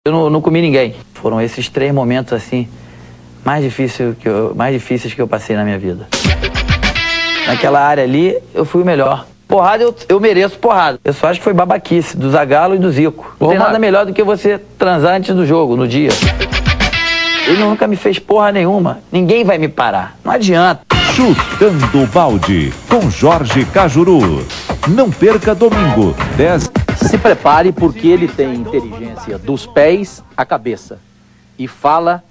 Eu não comi ninguém. Foram esses 3 momentos assim mais difíceis que eu passei na minha vida. Naquela área ali, eu fui o melhor. Porrada, eu mereço porrada. Eu só acho que foi babaquice do Zagallo e do Zico. Não tem nada melhor do que você transar antes do jogo, no dia. Ele nunca me fez porra nenhuma. Ninguém vai me parar. Não adianta. Chutando Balde, com Jorge Cajuru. Não perca domingo, 10. Se prepare porque ele tem inteligência dos pés à cabeça. E fala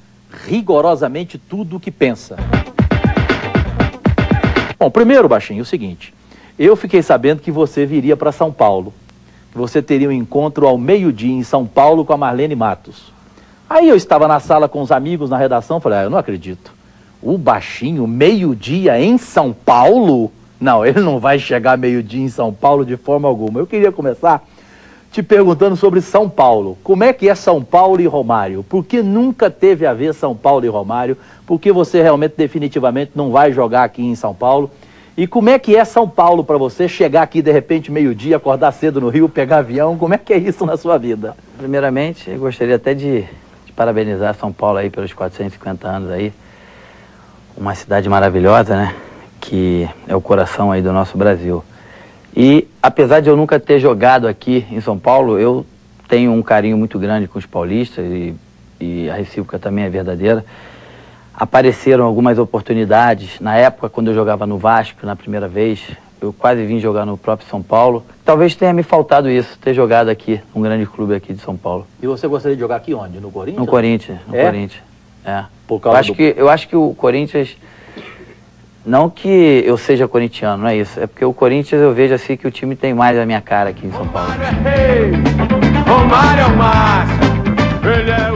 rigorosamente tudo o que pensa. Bom, primeiro, Baixinho, o seguinte. Eu fiquei sabendo que você viria para São Paulo. Você teria um encontro ao meio-dia em São Paulo com a Marlene Matos. Aí eu estava na sala com os amigos na redação, falei, eu não acredito. O Baixinho, meio-dia em São Paulo? Não, ele não vai chegar meio-dia em São Paulo de forma alguma. Eu queria começar te perguntando sobre São Paulo. Como é que é São Paulo e Romário? Por que nunca teve a ver São Paulo e Romário? Por que você realmente, definitivamente, não vai jogar aqui em São Paulo? E como é que é São Paulo para você chegar aqui, de repente, meio-dia, acordar cedo no Rio, pegar avião? Como é que é isso na sua vida? Primeiramente, eu gostaria até de parabenizar São Paulo aí pelos 450 anos aí. Uma cidade maravilhosa, né? Que é o coração aí do nosso Brasil. E apesar de eu nunca ter jogado aqui em São Paulo, eu tenho um carinho muito grande com os paulistas e a recíproca também é verdadeira. Apareceram algumas oportunidades. Na época, quando eu jogava no Vasco, na primeira vez, eu quase vim jogar no próprio São Paulo. Talvez tenha me faltado isso, ter jogado aqui, num grande clube aqui de São Paulo. E você gostaria de jogar aqui onde? No Corinthians? No Corinthians, no Corinthians. É. Por causa eu acho que o Corinthians... Não que eu seja corintiano, não é isso. É porque o Corinthians eu vejo assim que o time tem mais a minha cara aqui em São Paulo. Romário é o máximo.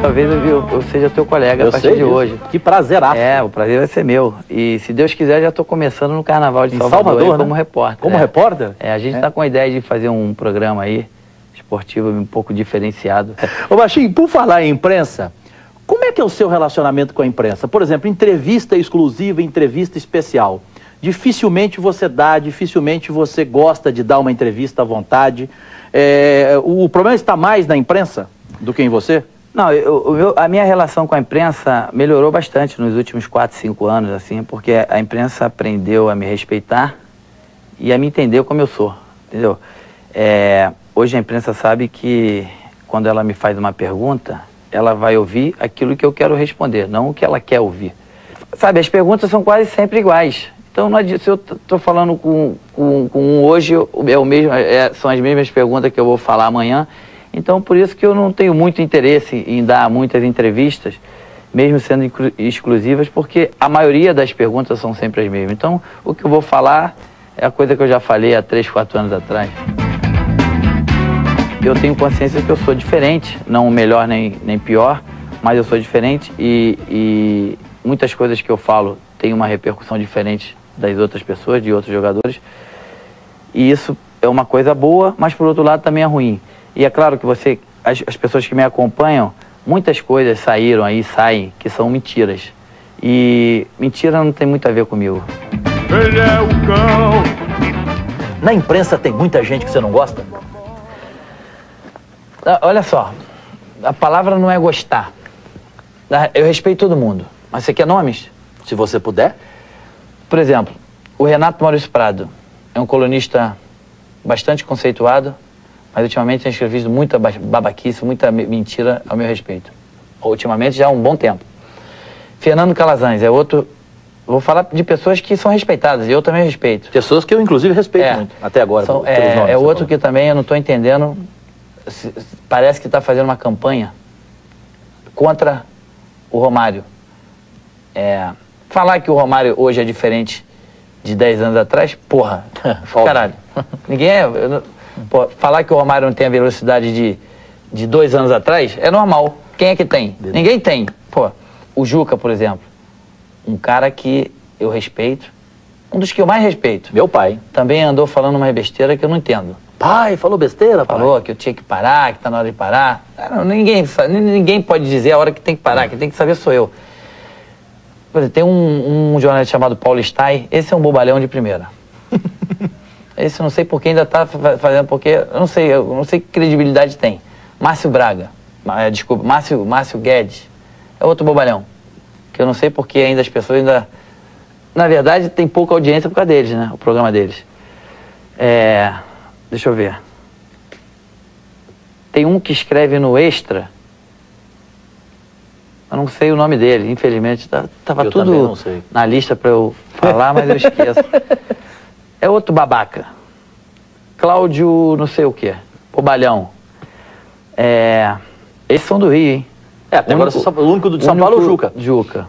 Talvez eu seja teu colega a partir de hoje. Que prazeraço. É, o prazer vai ser meu. E se Deus quiser, já estou começando no Carnaval de Salvador né? Como repórter. Como repórter? É, a gente está com a ideia de fazer um programa aí, esportivo, um pouco diferenciado. Ô Baixinho, por falar em imprensa, como é que é o seu relacionamento com a imprensa? Por exemplo, entrevista exclusiva, entrevista especial. Dificilmente você dá, dificilmente você gosta de dar uma entrevista à vontade. O problema está mais na imprensa do que em você? Não, a minha relação com a imprensa melhorou bastante nos últimos 4, 5 anos, assim, porque a imprensa aprendeu a me respeitar e a me entender como eu sou, entendeu? Hoje a imprensa sabe que quando ela me faz uma pergunta, ela vai ouvir aquilo que eu quero responder, não o que ela quer ouvir. Sabe, as perguntas são quase sempre iguais. Então, não adianta, se eu estou falando com um hoje, são as mesmas perguntas que eu vou falar amanhã. Então, por isso que eu não tenho muito interesse em dar muitas entrevistas, mesmo sendo exclusivas, porque a maioria das perguntas são sempre as mesmas. Então, o que eu vou falar é a coisa que eu já falei há 3, 4 anos atrás. Eu tenho consciência que eu sou diferente, não melhor nem pior, mas eu sou diferente e muitas coisas que eu falo têm uma repercussão diferente das outras pessoas, de outros jogadores. E isso é uma coisa boa, mas por outro lado também é ruim. E é claro que as pessoas que me acompanham, muitas coisas saem, que são mentiras. E mentira não tem muito a ver comigo. Ele é o cão. Na imprensa tem muita gente que você não gosta? Olha só, a palavra não é gostar. Eu respeito todo mundo. Mas você quer nomes? Se você puder. Por exemplo, o Renato Maurício Prado é um colunista bastante conceituado, mas ultimamente tem escrevido muita babaquice, muita mentira ao meu respeito. Ultimamente já há um bom tempo. Fernando Calazans é outro... Vou falar de pessoas que são respeitadas, e eu também respeito. Pessoas que eu, inclusive, respeito muito, até agora. É outro que também eu não estou entendendo... Parece que está fazendo uma campanha contra o Romário. Falar que o Romário hoje é diferente de 10 anos atrás, porra, caralho. Ninguém falar que o Romário não tem a velocidade de 2 anos atrás é normal. Quem é que tem? Ninguém tem. Pô, o Juca, por exemplo, um cara que eu respeito, um dos que eu mais respeito. Meu pai. Também andou falando uma besteira que eu não entendo. Pai, falou besteira, pai? Falou que eu tinha que parar, que tá na hora de parar. Ninguém pode dizer a hora que tem que parar, quem tem que saber sou eu. Por exemplo, tem um jornalista chamado Paulo Stein, esse é um bobalhão de primeira. Esse eu não sei por que ainda tá fazendo, porque eu não sei que credibilidade tem. Márcio Braga, Desculpa, Márcio Guedes. É outro bobalhão. Que eu não sei porque ainda as pessoas ainda... Na verdade, tem pouca audiência por causa deles, né? O programa deles. Deixa eu ver. Tem um que escreve no Extra. Eu não sei o nome dele, infelizmente. Tava tudo na lista para eu falar, mas eu esqueço. É outro babaca. Cláudio não sei o quê. Bobalhão. Esses são do Rio, hein? Até agora o único de São Paulo é o Juca. Juca.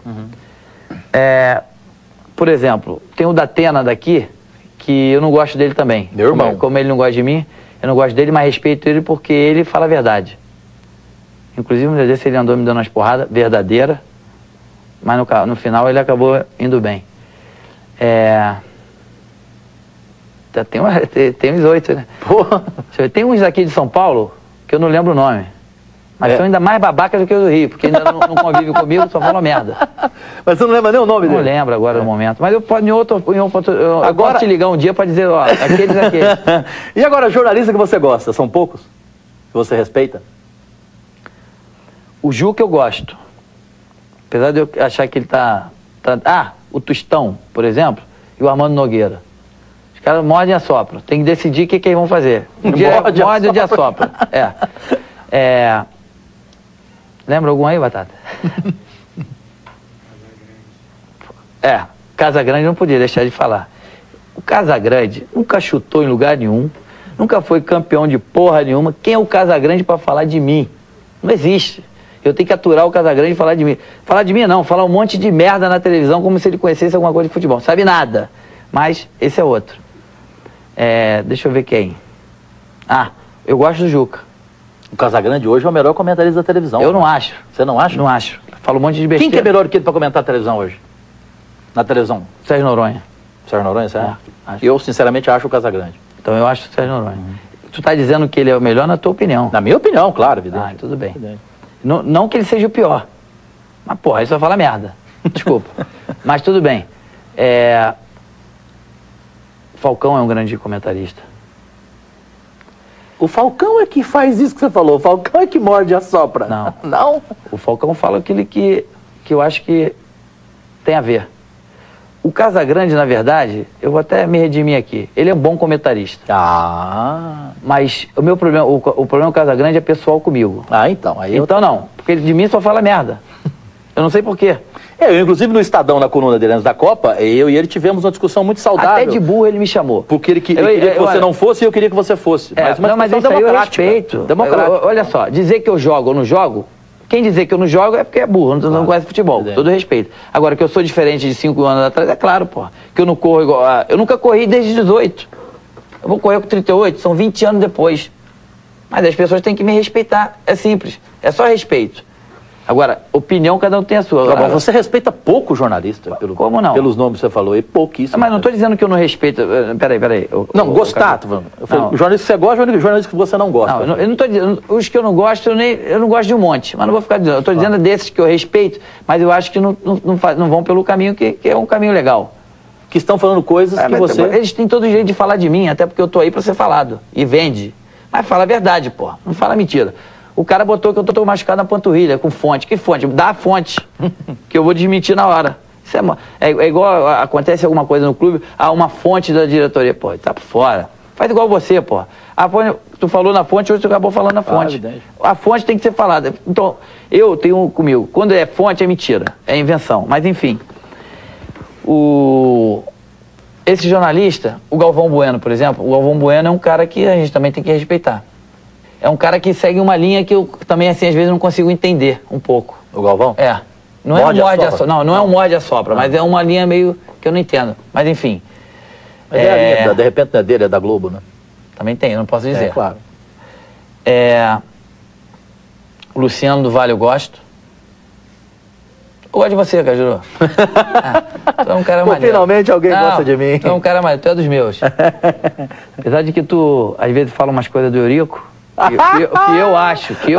Por exemplo, tem o Datena daqui, que eu não gosto dele também. Meu irmão. Como ele não gosta de mim, eu não gosto dele, mas respeito ele porque ele fala a verdade. Inclusive, um dia desse ele andou me dando umas porradas verdadeiras, mas no final ele acabou indo bem. Tem uns 8, né? Porra. Tem uns aqui de São Paulo que eu não lembro o nome. Mas são ainda mais babacas do que os do Rio, porque ainda não convive comigo, só falam merda. Mas você não lembra nem o nome dele? Não lembro agora no momento. Mas eu posso te ligar um dia para dizer, ó, aqueles. E agora, jornalista que você gosta? São poucos? Que você respeita? O Juca eu gosto. Apesar de eu achar que ele tá... o Tostão, por exemplo, e o Armando Nogueira. Os caras mordem e assopram. Tem que decidir o que eles vão fazer. Um dia morde ou dia assopra. Lembra algum aí, Batata? Casagrande não podia deixar de falar. O Casagrande nunca chutou em lugar nenhum, nunca foi campeão de porra nenhuma. Quem é o Casagrande para falar de mim? Não existe. Eu tenho que aturar o Casagrande e falar de mim. Falar de mim não, falar um monte de merda na televisão como se ele conhecesse alguma coisa de futebol. Sabe nada. Mas esse é outro. Deixa eu ver quem. Eu gosto do Juca. O Casagrande hoje é o melhor comentarista da televisão. Eu não acho. Você não acha? Não acho. Fala um monte de besteira. Quem que é melhor que ele para comentar a televisão hoje? Na televisão? Sérgio Noronha. Sérgio Noronha, certo? Eu, sinceramente, acho o Casagrande. Então eu acho o Sérgio Noronha. Tu tá dizendo que ele é o melhor na tua opinião. Na minha opinião, claro, evidente. Tudo bem. Não que ele seja o pior. Mas, porra, ele só fala merda. Desculpa. Mas tudo bem. Falcão é um grande comentarista. O Falcão é que faz isso que você falou. O Falcão é que morde e assopra. Não. Não? O Falcão fala aquilo que eu acho que tem a ver. O Casagrande, na verdade, eu vou até me redimir aqui. Ele é um bom comentarista. Mas o meu problema, o problema do Casagrande é pessoal comigo. Então. Então não, porque ele de mim só fala merda. Eu não sei por quê. Eu, inclusive, no Estadão, na coluna dele antes da Copa, eu e ele tivemos uma discussão muito saudável. Até de burro ele me chamou. Porque ele queria que você não fosse e eu queria que você fosse. Mas isso aí eu respeito. Olha só, dizer que eu jogo ou não jogo, quem dizer que eu não jogo é porque é burro, não conhece futebol. Todo respeito. Agora, que eu sou diferente de 5 anos atrás, é claro, pô. Que eu não corro igual... Eu nunca corri desde 18. Eu vou correr com 38, são 20 anos depois. Mas as pessoas têm que me respeitar. É simples. É só respeito. Agora, opinião, cada um tem a sua. Mas você respeita pouco o jornalista. Como não? Pelos nomes que você falou, e pouquíssimo. Mas não estou dizendo que eu não respeito... Peraí. Gostar, eu falei, jornalista que você gosta e jornalista que você não gosta. Eu não estou dizendo... Os que eu não gosto, eu não gosto de um monte. Mas não vou ficar dizendo. Eu estou dizendo desses que eu respeito, mas eu acho que não vão pelo caminho que é um caminho legal. Que estão falando coisas que você... Eles têm todo o jeito de falar de mim, até porque eu estou aí para ser falado. E vende. Mas fala a verdade, pô. Não fala mentira. O cara botou que eu tô machucado na panturrilha, com fonte. Que fonte? Dá a fonte, que eu vou desmentir na hora. Isso é igual, acontece alguma coisa no clube, uma fonte da diretoria. Pô, tá por fora. Faz igual você, pô. A fonte, tu falou na fonte, hoje tu acabou falando na fonte. A fonte tem que ser falada. Então, eu tenho comigo, quando é fonte é mentira, é invenção. Mas enfim, esse jornalista, o Galvão Bueno, por exemplo, o Galvão Bueno é um cara que a gente também tem que respeitar. É um cara que segue uma linha que eu também, assim, às vezes não consigo entender um pouco. O Galvão? Não é um morde-a-sopra. Não é um morde-a-sopra, mas é uma linha meio que eu não entendo. Mas enfim. Mas é a linha, de repente não é dele, é da Globo, né? Também tem, eu não posso dizer. Claro. O Luciano do Vale eu gosto. Eu gosto de você, Cajuru. Tu é um cara maneiro. Finalmente alguém gosta de mim. Tu é um cara maneiro, tu é dos meus. Apesar de que tu, às vezes, fala umas coisas do Eurico, que eu acho que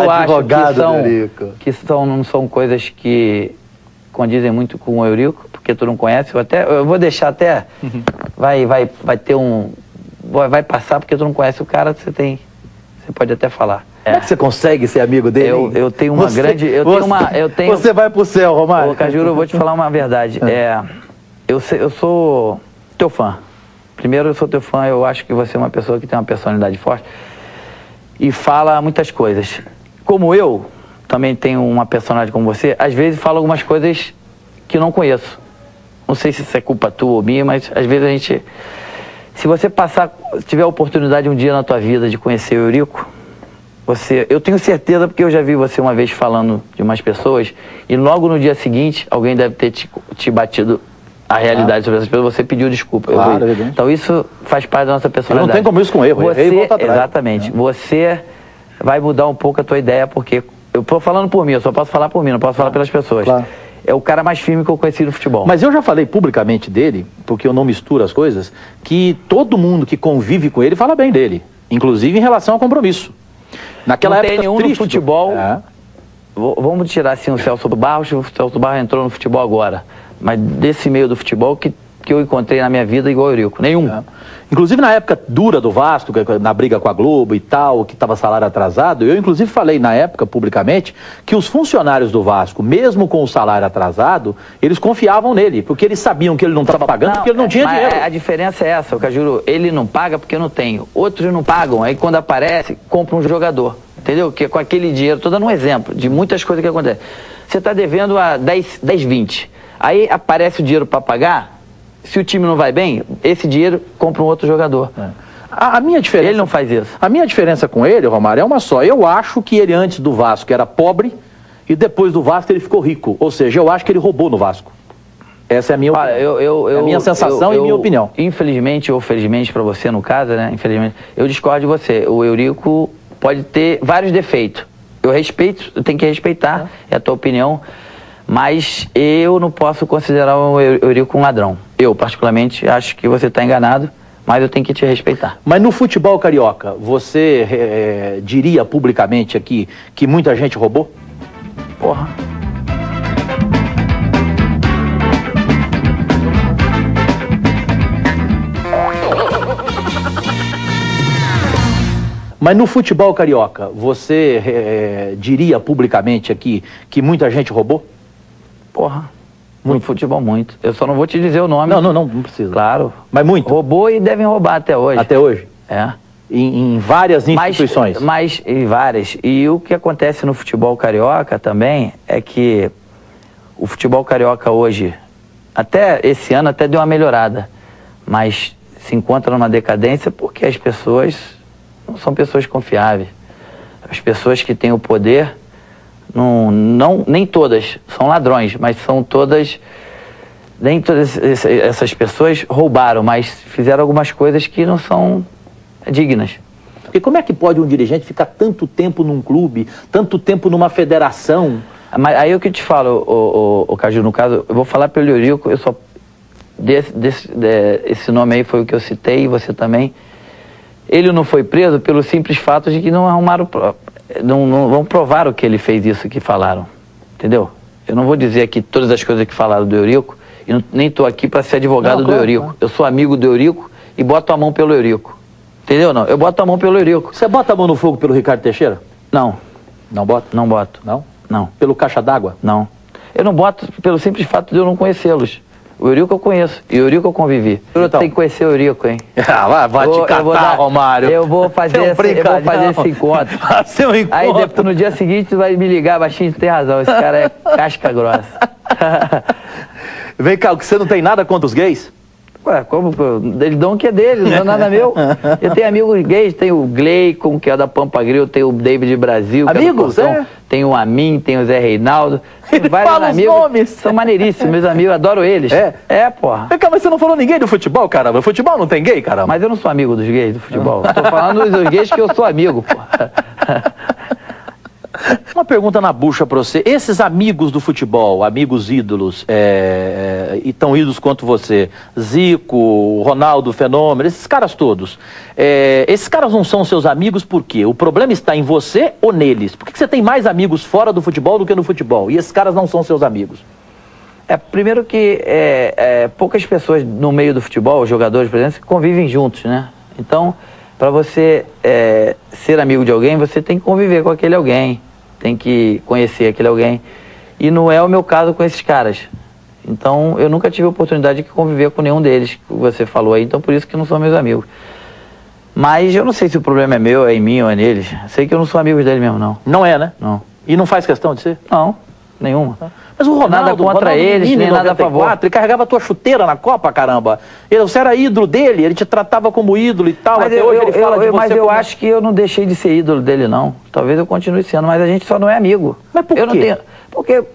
não são coisas que condizem muito com o Eurico, porque tu não conhece. Eu vou deixar até... Vai ter um... Vai passar porque tu não conhece o cara, você pode até falar. Como é que você consegue ser amigo dele? Eu tenho uma grande... Você vai pro céu, Romário. Ô, Cajuru, eu vou te falar uma verdade. Eu sou teu fã. Primeiro, eu sou teu fã. Eu acho que você é uma pessoa que tem uma personalidade forte e fala muitas coisas. Como eu também tenho uma personalidade como você, às vezes falo algumas coisas que eu não conheço. Não sei se isso é culpa tua ou minha, mas às vezes a gente... Se você tiver a oportunidade um dia na tua vida de conhecer o Eurico, eu tenho certeza, porque eu já vi você uma vez falando de umas pessoas, e logo no dia seguinte, alguém deve ter te batido a realidade sobre essas pessoas, você pediu desculpa. Claro, então isso faz parte da nossa personalidade. Não tem como isso com erro, errei e volta atrás. Exatamente. Você vai mudar um pouco a tua ideia, porque eu estou falando por mim, eu só posso falar por mim, não posso falar pelas pessoas. Claro. É o cara mais firme que eu conheci no futebol. Mas eu já falei publicamente dele, porque eu não misturo as coisas, que todo mundo que convive com ele fala bem dele, inclusive em relação ao compromisso. Naquela época tem nenhum triste, no futebol. Vamos tirar assim o Celso Barros entrou no futebol agora. Mas desse meio do futebol que eu encontrei na minha vida igual o Eurico. Nenhum. Inclusive na época dura do Vasco, na briga com a Globo e tal, que estava salário atrasado, eu inclusive falei na época publicamente que os funcionários do Vasco, mesmo com o salário atrasado, eles confiavam nele, porque eles sabiam que ele não estava pagando, porque ele não tinha dinheiro. A diferença é essa, o Cajuru, ele não paga porque eu não tenho. Outros não pagam, aí quando aparece, compra um jogador. Entendeu? Que com aquele dinheiro, estou dando um exemplo de muitas coisas que acontecem. Você está devendo a 10, 20. Aí aparece o dinheiro para pagar. Se o time não vai bem, esse dinheiro compra um outro jogador. A minha diferença... Ele não faz isso. A minha diferença com ele, Romário, é uma só. Eu acho que ele antes do Vasco era pobre e depois do Vasco ele ficou rico. Ou seja, eu acho que ele roubou no Vasco. Essa é a minha opinião. É a minha sensação e minha opinião. Infelizmente ou felizmente para você, no caso, né? Infelizmente, eu discordo de você. O Eurico pode ter vários defeitos. Eu respeito, eu tenho que respeitar, é a tua opinião. Mas eu não posso considerar o Eurico um ladrão. Eu, particularmente, acho que você está enganado, mas eu tenho que te respeitar. Mas no futebol carioca, você diria publicamente aqui que muita gente roubou? Porra. Mas no futebol carioca, você diria publicamente aqui que muita gente roubou? Porra, muito futebol, muito. Eu só não vou te dizer o nome. Não precisa. Claro. Mas muito? Roubou e devem roubar até hoje. Até hoje? É. Em várias instituições? Mas em várias. E o que acontece no futebol carioca também é que o futebol carioca hoje, até esse ano até deu uma melhorada, mas se encontra numa decadência porque as pessoas não são pessoas confiáveis. As pessoas que têm o poder... nem todas são ladrões, mas são todas... Nem todas essas pessoas roubaram, mas fizeram algumas coisas que não são dignas. E como é que pode um dirigente ficar tanto tempo num clube, tanto tempo numa federação? Mas aí o que eu te falo, o Caju, no caso, eu vou falar pelo Eurico, eu só... esse nome aí foi o que eu citei, e você também. Ele não foi preso pelo simples fato de que não arrumaram... Não vão provar o que ele fez isso que falaram, entendeu? Eu não vou dizer aqui todas as coisas que falaram do Eurico, e nem estou aqui para ser advogado do Eurico. Claro. Eu sou amigo do Eurico e boto a mão pelo Eurico, entendeu? Não, eu boto a mão pelo Eurico. Você bota a mão no fogo pelo Ricardo Teixeira? Não. Não bota? Não boto. Não? Não. Pelo Caixa d'Água? Não. Eu não boto pelo simples fato de eu não conhecê-los. O Eurico eu conheço, e o Eurico eu convivi. Então. Tem que conhecer o Eurico, hein? Vai te catar, Romário. Eu vou fazer esse encontro. Seu encontro. Aí depois, no dia seguinte tu vai me ligar, baixinho, tu tem razão, esse cara é casca grossa. Vem cá, você não tem nada contra os gays? Ué, como? Eles dão o que é deles, não é nada meu. Eu tenho amigos gays, tenho o Gleicon, que é da Pampa Grill, tenho o David Brasil, que amigos, é do Portão, tenho o Amin, tenho o Zé Reinaldo. Ele fala os nomes. São maneiríssimos, meus amigos, adoro eles. É, porra. Vem cá, mas você não falou ninguém do futebol, caramba? O futebol não tem gay, caramba? Mas eu não sou amigo dos gays do futebol. Tô falando dos gays que eu sou amigo, porra. Uma pergunta na bucha pra você. Esses amigos do futebol, amigos ídolos, e tão ídolos quanto você, Zico, Ronaldo, Fenômeno, esses caras todos, esses caras não são seus amigos por quê? O problema está em você ou neles? Por que você tem mais amigos fora do futebol do que no futebol? E esses caras não são seus amigos? Primeiro que poucas pessoas no meio do futebol, os jogadores, por exemplo, convivem juntos, né? Então, Para você ser amigo de alguém, você tem que conviver com aquele alguém, tem que conhecer aquele alguém. E não é o meu caso com esses caras. Então, eu nunca tive a oportunidade de conviver com nenhum deles, que você falou aí, então por isso que não são meus amigos. Mas eu não sei se o problema é meu, é em mim ou é neles. Sei que eu não sou amigo deles mesmo, não. Não é, né? Não. E não faz questão de ser? Não, nenhuma. Mas o Ronaldo, nada contra eles, nem nada a favor. Ele carregava a tua chuteira na Copa, caramba. Você era ídolo dele, ele te tratava como ídolo e tal. Mas até hoje ele fala de você. Mas eu como... acho que eu não deixei de ser ídolo dele, não. Talvez eu continue sendo, mas a gente só não é amigo. Mas por quê? Não tenho...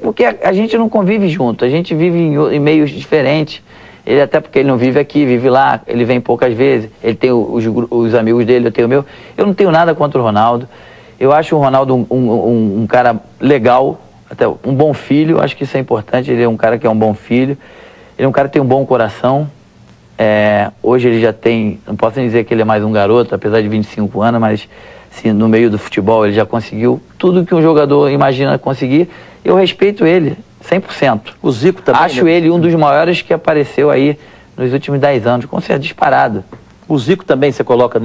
Porque a gente não convive junto, a gente vive em meios diferentes. Ele até porque ele não vive aqui, vive lá, ele vem poucas vezes, ele tem os amigos dele, eu tenho o meu. Eu não tenho nada contra o Ronaldo. Eu acho o Ronaldo um cara legal, até um bom filho, acho que isso é importante. Ele é um cara que é um bom filho, ele é um cara que tem um bom coração. Hoje ele já tem, não posso nem dizer que ele é mais um garoto, apesar de 25 anos, mas se no meio do futebol ele já conseguiu tudo que um jogador imagina conseguir. Eu respeito ele 100%. O Zico também. Acho ele um dos maiores que apareceu aí nos últimos 10 anos, com certeza disparado. O Zico também você coloca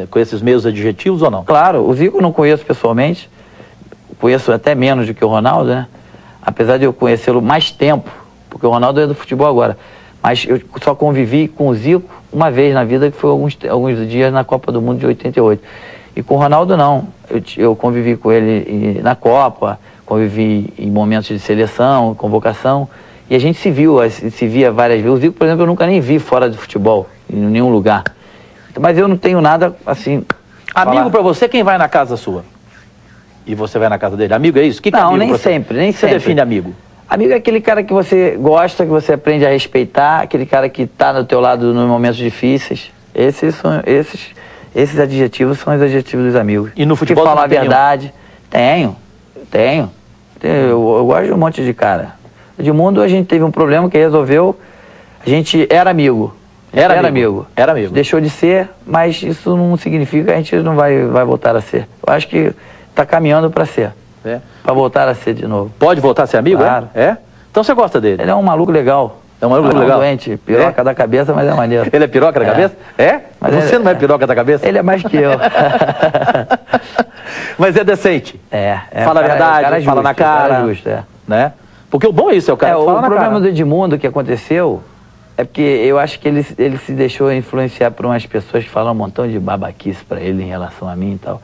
com esses meios adjetivos ou não? Claro, o Zico eu não conheço pessoalmente, conheço até menos do que o Ronaldo, né? Apesar de eu conhecê-lo mais tempo, porque o Ronaldo é do futebol agora. Mas eu só convivi com o Zico uma vez na vida, que foi alguns dias na Copa do Mundo de 88. E com o Ronaldo não, eu convivi com ele na Copa, convivi em momentos de seleção, convocação, e a gente se via várias vezes. O Zico, por exemplo, eu nunca nem vi fora do futebol, em nenhum lugar. Mas eu não tenho nada, assim... Amigo pra você, quem vai na casa sua? E você vai na casa dele? Amigo é isso? Que não, é amigo nem pra você? sempre, nem Você sempre. define amigo? Amigo é aquele cara que você gosta, que você aprende a respeitar, aquele cara que tá do teu lado nos momentos difíceis. Esses adjetivos são os adjetivos dos amigos. E no futebol que falar a você não tem verdade. Tenho. Eu gosto de um monte de cara. Edmundo, a gente teve um problema que resolveu. A gente era amigo. Era amigo. Deixou de ser, mas isso não significa que a gente não vai voltar a ser. Eu acho que está caminhando para ser. Para voltar a ser de novo. Pode voltar a ser amigo? Claro. Então você gosta dele? Ele é um maluco legal. É um maluco legal? Doente, piroca da cabeça, mas é maneiro. Ele é piroca da cabeça? Mas você não é piroca da cabeça? Ele é mais que eu. Mas é decente. Fala a verdade, fala na cara. Cara justo, né? Porque o bom é isso, é o cara que fala na cara. O problema do Edmundo que aconteceu é porque eu acho que ele se deixou influenciar por umas pessoas que falam um montão de babaquice pra ele em relação a mim e tal.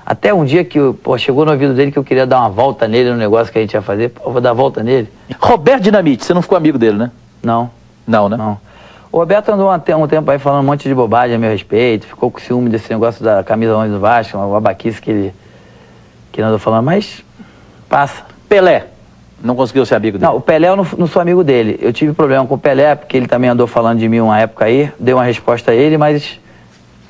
Até um dia que chegou no ouvido dele que eu queria dar uma volta nele no negócio que a gente ia fazer. Pô, vou dar volta nele. Roberto Dinamite, você não ficou amigo dele, né? Não. Não, né? Não. O Roberto andou um tempo aí falando um monte de bobagem a meu respeito, ficou com ciúme desse negócio da camisa 11 do Vasco, uma babaquice que ele andou falando, mas passa. Pelé, não conseguiu ser amigo dele? Não, o Pelé eu não sou amigo dele. Eu tive problema com o Pelé, porque ele também andou falando de mim uma época aí, dei uma resposta a ele, mas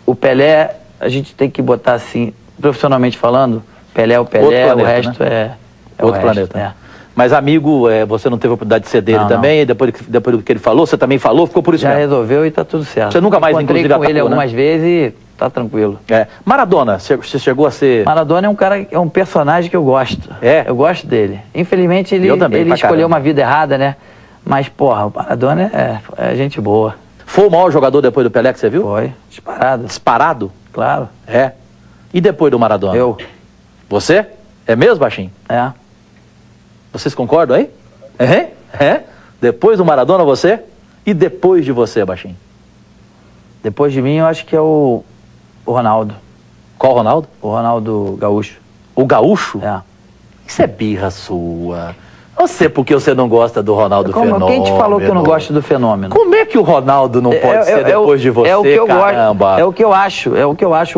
o Pelé, a gente tem que botar assim, profissionalmente falando, Pelé é o Pelé, planeta, o resto, né? é outro planeta. Mas amigo, você não teve a oportunidade de ser dele também, e depois do que ele falou, você também falou, ficou por isso já mesmo? resolveu e tá tudo certo. Você nunca mais encontrei com ele algumas vezes e tá tranquilo. Maradona, você chegou a ser... Maradona é um personagem que eu gosto. Eu gosto dele. Infelizmente ele escolheu uma vida errada, né? Mas, porra, o Maradona é gente boa. Foi o maior jogador depois do Pelé que você viu? Foi, disparado. Disparado? Claro. E depois do Maradona? Eu. Você? É mesmo, Baixinho? Vocês concordam aí? Depois do Maradona, você? E depois de você, Baixinho? Depois de mim, eu acho que é o Ronaldo. Qual Ronaldo? O Ronaldo Gaúcho. O Gaúcho? Isso é birra sua. Eu sei porque você não gosta do Ronaldo Fenômeno. Quem te falou que eu não gosto do Fenômeno? Como é que o Ronaldo não pode ser depois de você, caramba? É o que eu acho,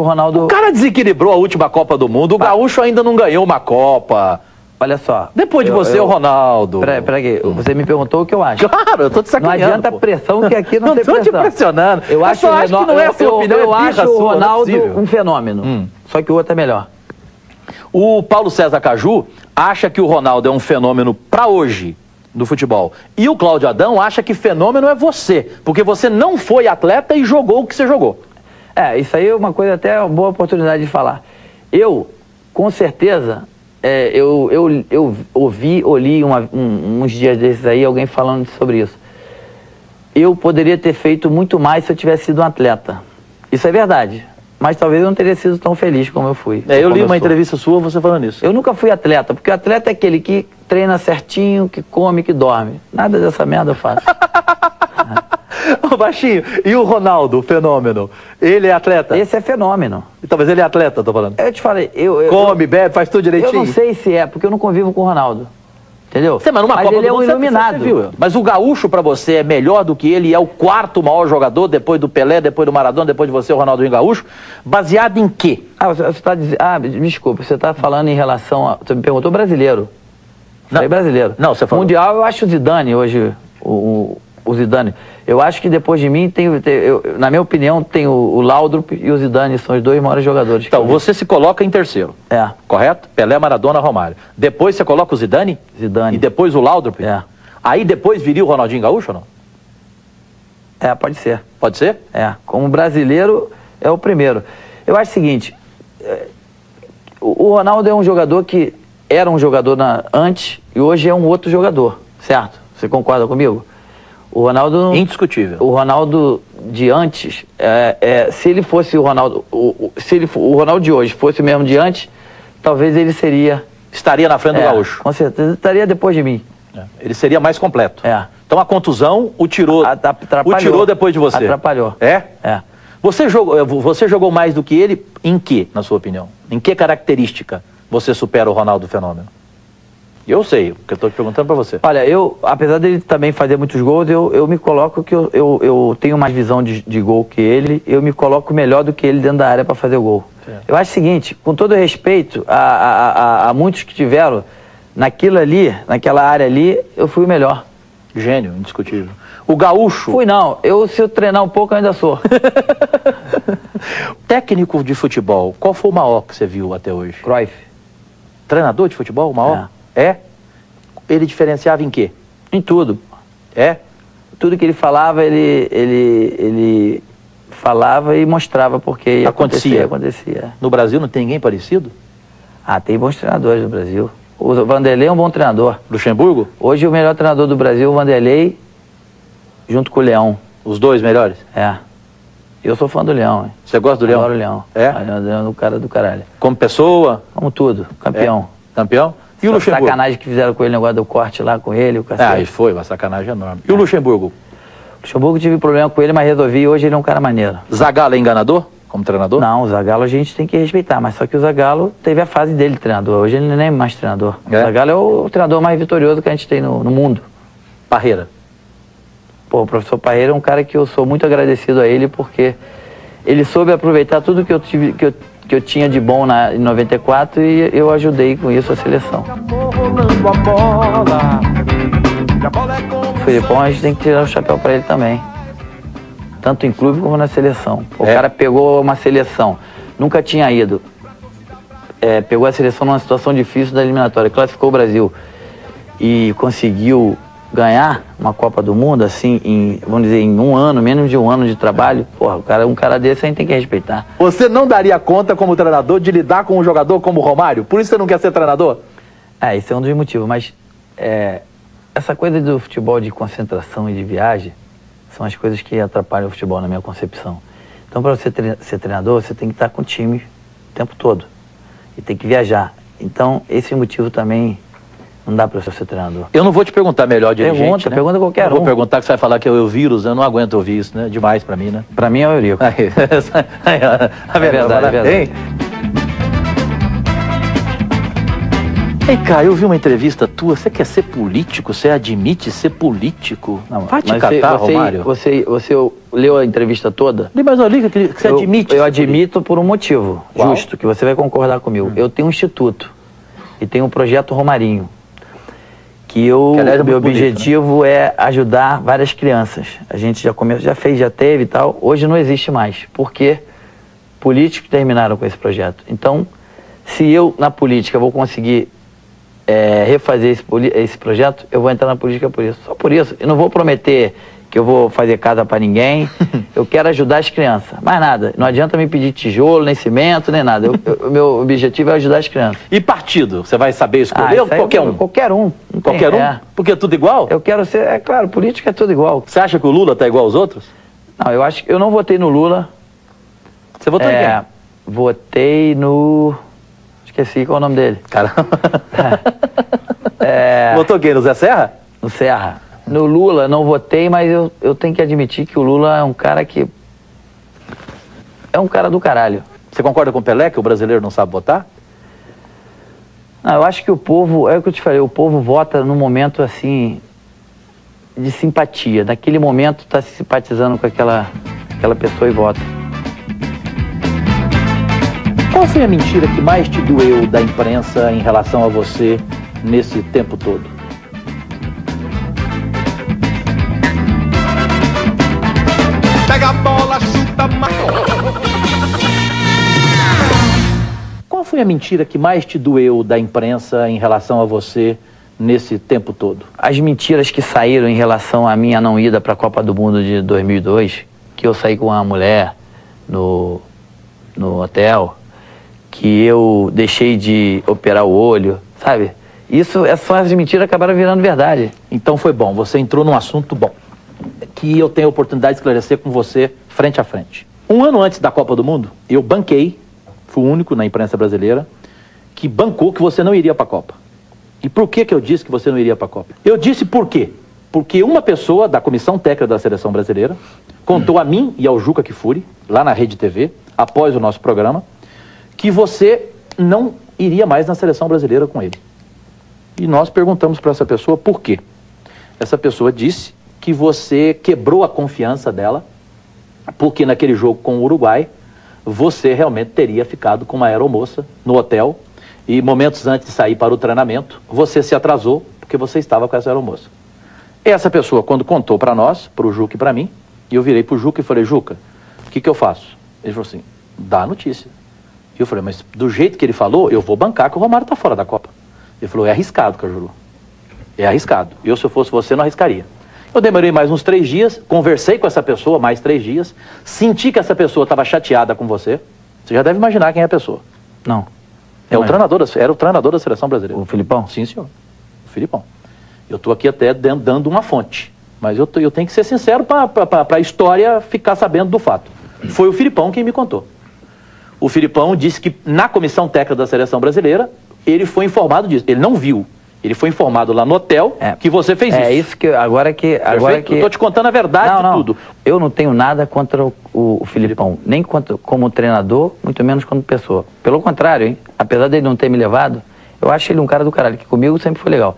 o Ronaldo... O cara desequilibrou a última Copa do Mundo, o Gaúcho ainda não ganhou uma Copa. Olha só. Depois de você, o Ronaldo. Peraí, você me perguntou o que eu acho. Claro, eu tô te sacaneando. Não adianta pressão, que aqui não tem pressão. Não tô te pressionando. Eu acho que não é a sua opinião, eu acho o Ronaldo um fenômeno. Só que o outro é melhor. O Paulo César Caju acha que o Ronaldo é um fenômeno pra hoje do futebol. E o Cláudio Adão acha que fenômeno é você, porque você não foi atleta e jogou o que você jogou. Isso aí é uma coisa até uma boa oportunidade de falar. Eu, com certeza, eu ouvi ou li uns dias desses aí alguém falando sobre isso. Eu poderia ter feito muito mais se eu tivesse sido um atleta. Isso é verdade. mas talvez eu não teria sido tão feliz como eu fui. Eu como li uma sou. entrevista sua, você falando isso. Eu nunca fui atleta, porque o atleta é aquele que treina certinho, que come, que dorme. Nada dessa merda eu faço. Ô, Baixinho, e o Ronaldo, o fenômeno? Ele é atleta? Esse é fenômeno. Talvez ele é atleta, tô falando. Eu te falei, Come, bebe, faz tudo direitinho. eu não sei se é, porque eu não convivo com o Ronaldo. Entendeu? Mas numa Copa ele do é um Mundo, iluminado. você viu. Mas o Gaúcho pra você é melhor do que ele, é o quarto maior jogador, depois do Pelé, depois do Maradona, depois de você, o Ronaldinho Gaúcho, baseado em quê? Você está dizendo... desculpa, você está falando em relação a... Você me perguntou brasileiro. Falei brasileiro. Não, você falou. Mundial, eu acho o Zidane hoje, o Zidane. Eu acho que depois de mim, na minha opinião, tem o Laudrup e o Zidane, são os dois maiores jogadores. Então, você se coloca em terceiro. É. Correto? Pelé, Maradona, Romário. Depois você coloca o Zidane? Zidane. E depois o Laudrup? É. Aí depois viria o Ronaldinho Gaúcho ou não? É, pode ser. Pode ser? É. Como brasileiro, é o primeiro. Eu acho o seguinte, o Ronaldo é um jogador que era um jogador antes e hoje é um outro jogador, certo? Você concorda comigo? O Ronaldo... Indiscutível. O Ronaldo de antes, se ele fosse o Ronaldo... o Ronaldo de hoje fosse o mesmo de antes, talvez ele seria... Estaria na frente do Gaúcho. Com certeza, estaria depois de mim. Ele seria mais completo. É. Então a contusão o tirou depois de você. Atrapalhou. É? É. Você jogou mais do que ele em que, na sua opinião? Em que característica você supera o Ronaldo Fenômeno? Eu sei, porque eu estou te perguntando para você. Olha, apesar dele também fazer muitos gols, eu me coloco que eu tenho mais visão de gol que ele, eu me coloco melhor do que ele dentro da área para fazer o gol. Certo. Eu acho o seguinte, com todo respeito a muitos que tiveram, naquilo ali, naquela área ali, eu fui o melhor. Gênio, indiscutível. O Gaúcho... Fui não, se eu treinar um pouco eu ainda sou. Técnico de futebol, qual foi o maior que você viu até hoje? Cruyff. Treinador de futebol, o maior? É? Ele diferenciava em quê? Em tudo. É? Tudo que ele falava, ele falava e mostrava porque acontecia. No Brasil não tem ninguém parecido? Tem bons treinadores no Brasil. O Vanderlei é um bom treinador. Luxemburgo? Hoje o melhor treinador do Brasil é o Vanderlei, junto com o Leão. Os dois melhores? É. Eu sou fã do Leão. Hein? Você gosta do Leão? Adoro o Leão. É? O Leão é um cara do caralho. Como pessoa? Como tudo. Campeão. É. Campeão? E o Luxemburgo? Sacanagem que fizeram com ele, o negócio do corte lá com ele, o cacete. Foi uma sacanagem enorme. E o Luxemburgo? O Luxemburgo tive problema com ele, mas resolvi. Hoje ele é um cara maneiro. Zagallo é enganador? Como treinador? Não, o Zagallo a gente tem que respeitar, mas só que o Zagallo teve a fase dele de treinador. Hoje ele nem é mais treinador. O Zagallo é o treinador mais vitorioso que a gente tem no mundo. Parreira? Pô, o professor Parreira é um cara que eu sou muito agradecido a ele, porque ele soube aproveitar tudo que eu tinha de bom em 94 e eu ajudei com isso a seleção. O Filipão, a gente tem que tirar o chapéu para ele também. Tanto em clube como na seleção. O cara pegou uma seleção, nunca tinha ido. Pegou a seleção numa situação difícil da eliminatória, classificou o Brasil e conseguiu ganhar uma Copa do Mundo, assim, vamos dizer, em um ano, menos de um ano de trabalho. Porra, um cara desse a gente tem que respeitar. Você não daria conta como treinador de lidar com um jogador como o Romário? Por isso você não quer ser treinador? Esse é um dos motivos, mas essa coisa do futebol de concentração e de viagem são as coisas que atrapalham o futebol na minha concepção. Então, para você ser treinador, você tem que estar com o time o tempo todo e tem que viajar. Então, esse motivo também não dá para você ser treinador. Eu não vou te perguntar melhor dirigente, né? Pergunta qualquer um. Vou perguntar que você vai falar que é o vírus, eu não aguento ouvir isso, né? Demais para mim, né? Para mim é o Eurico. É verdade. Hein? Vem cá, eu vi uma entrevista tua, você quer ser político? Você admite ser político? Não, vai te catar, Romário. Você leu a entrevista toda? Mas eu li que você admite. Eu admito por um motivo justo, que você vai concordar comigo. Eu tenho um instituto e tenho um projeto Romarinho, que meu objetivo é ajudar várias crianças. A gente já teve e tal, hoje não existe mais, porque políticos terminaram com esse projeto. Então, se eu, na política, vou conseguir refazer esse projeto, eu vou entrar na política por isso. Só por isso. Eu não vou prometer que eu vou fazer casa para ninguém. Eu quero ajudar as crianças. Mais nada. Não adianta me pedir tijolo, nem cimento, nem nada. O meu objetivo é ajudar as crianças. E partido? Você vai saber escolher ou qualquer um? Qualquer um. Qualquer um? Porque é tudo igual? Eu quero ser... É claro, política é tudo igual. Você acha que o Lula tá igual aos outros? Não, eu não votei no Lula. Você votou em quem? Votei no... Esqueci qual é o nome dele. Caramba. Votou quem? No Zé Serra? No Serra. No Lula não votei, mas eu tenho que admitir que o Lula é um cara que... É um cara do caralho. Você concorda com o Pelé, que o brasileiro não sabe votar? Não, eu acho que o povo... É o que eu te falei, o povo vota num momento, assim, de simpatia. Naquele momento tá se simpatizando com aquela pessoa e vota. Qual foi a mentira que mais te doeu da imprensa em relação a você nesse tempo todo? Pega a bola, chuta, Qual foi a mentira que mais te doeu da imprensa em relação a você nesse tempo todo? As mentiras que saíram em relação à minha não ida para a Copa do Mundo de 2002, que eu saí com uma mulher no hotel, que eu deixei de operar o olho, sabe? Isso, essas mentiras acabaram virando verdade. Então foi bom, você entrou num assunto bom, que eu tenho a oportunidade de esclarecer com você frente a frente. Um ano antes da Copa do Mundo, eu banquei, fui o único na imprensa brasileira, que bancou que você não iria para a Copa. E por que eu disse que você não iria para a Copa? Eu disse por quê? Porque uma pessoa da comissão técnica da seleção brasileira contou a mim e ao Juca Kfouri, lá na Rede TV, após o nosso programa, que você não iria mais na seleção brasileira com ele. E nós perguntamos para essa pessoa por quê. Essa pessoa disse que você quebrou a confiança dela, porque naquele jogo com o Uruguai, você realmente teria ficado com uma aeromoça no hotel e momentos antes de sair para o treinamento, você se atrasou porque você estava com essa aeromoça. Essa pessoa, quando contou para nós, para o Juca e para mim, e eu virei para o Juca e falei, Juca, o que eu faço? Ele falou assim, dá a notícia. E eu falei, mas do jeito que ele falou, eu vou bancar que o Romário está fora da Copa. Ele falou, é arriscado, Cajuru. É arriscado. Eu, se eu fosse você, não arriscaria. Eu demorei mais uns 3 dias, conversei com essa pessoa mais 3 dias, senti que essa pessoa estava chateada com você. Você já deve imaginar quem é a pessoa. Não. Era o treinador da seleção brasileira. O Filipão? Sim, senhor. O Filipão. Eu estou aqui até dando uma fonte. Mas eu tenho que ser sincero para a história ficar sabendo do fato. Foi o Filipão quem me contou. O Filipão disse que na comissão técnica da seleção brasileira, ele foi informado disso. Ele não viu. Ele foi informado lá no hotel que você fez isso. É isso que... Agora que... Eu tô te contando a verdade de tudo. Eu não tenho nada contra o Filipão. Nem como treinador, muito menos como pessoa. Pelo contrário, hein? Apesar dele não ter me levado, eu acho ele um cara do caralho, que comigo sempre foi legal.